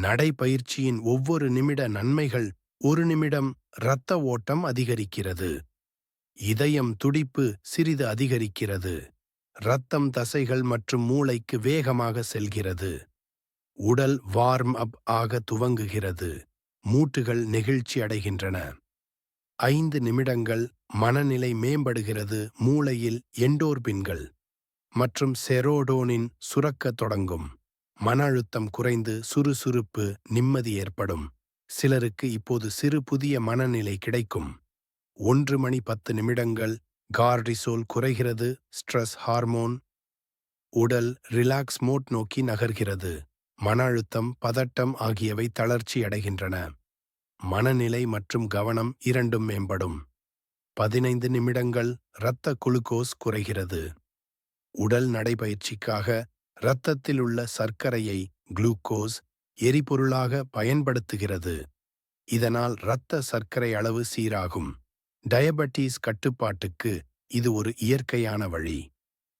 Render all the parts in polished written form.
நடைப்பயிற்சியின் ஒவ்வொரு நிமிட நன்மைகள். ஒரு நிமிடம் இரத்த ஓட்டம் அதிகரிக்கிறது. இதயம் துடிப்பு சிறிது அதிகரிக்கிறது. இரத்தம் தசைகள் மற்றும் மூளைக்கு வேகமாக செல்கிறது. உடல் வார்ம் அப் ஆக துவங்குகிறது. மூட்டுகள் நெகிழ்ச்சி அடைகின்றன. 5 நிமிடங்கள் மனநிலை மேம்படுகிறது. மூளையில் எண்டோர்பின்கள் மற்றும் செரோடோனின் சுரக்கத் தொடங்கும். மன அழுத்தம் குறைந்து சுறுசுறுப்பு, நிம்மதி ஏற்படும். சிலருக்கு இப்போது சிறு புதிய மனநிலை கிடைக்கும். 1 மணி 10 நிமிடங்கள் கார்டிசோல் குறைகிறது. Stress hormone. உடல் ரிலாக்ஸ் மோட் நோக்கி நகர்கிறது. மன அழுத்தம், பதட்டம் ஆகியவை தளர்ச்சி அடைகின்றன. மனநிலை மற்றும் கவனம் இரண்டும் மேம்படும். 15 நிமிடங்கள் இரத்த குளுக்கோஸ் குறைகிறது. உடல் நடைபயிற்சிக்காக இரத்தத்தில் உள்ள சர்க்கரையை குளுக்கோஸ் எரிபொருளாக பயன்படுத்துகிறது. இதனால் இரத்த சர்க்கரை அளவு சீராகும். டயபெட்டிஸ் கட்டுப்பாட்டுக்கு இது ஒரு இயற்கையான வழி.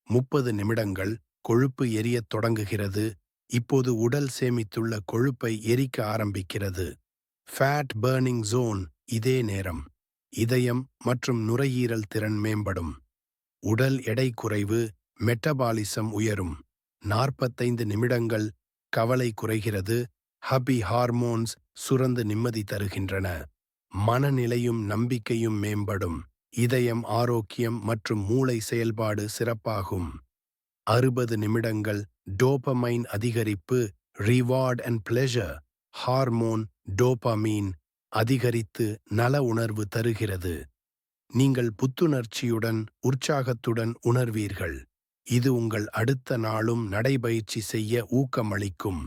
30 நிமிடங்கள் கொழுப்பு எரியத் தொடங்குகிறது. இப்போது உடல் சேமித்துள்ள கொழுப்பை எரிக்க ஆரம்பிக்கிறது. Fat burning zone. இதே நேரம் இதயம் மற்றும் நுரையீரல் திறன் மேம்படும். உடல் எடை குறைவு, மெட்டபாலிசம் உயரும். 45 நிமிடங்கள் கவலை குறைகிறது. ஹப்பி ஹார்மோன்ஸ் சுரந்து நிம்மதி தருகின்றன. மனநிலையும் நம்பிக்கையும் மேம்படும். இதயம் ஆரோக்கியம் மற்றும் மூளை செயல்பாடு சிறப்பாகும். 60 நிமிடங்கள் டோபமைன் அதிகரிப்பு. Reward and pleasure hormone dopamine அதிகரித்து நல உணர்வு தருகிறது. நீங்கள் புத்துணர்ச்சியுடன், உற்சாகத்துடன் உணர்வீர்கள். இது உங்கள் அடுத்த நாளும் நடைபயிற்சி செய்ய ஊக்கமளிக்கும்.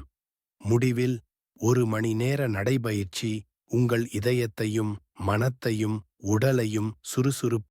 முடிவில் 1 மணி நேர நடைபயிற்சி உங்கள் இதயத்தையும் மனத்தையும் உடலையும் சுறுசுறுப்பாக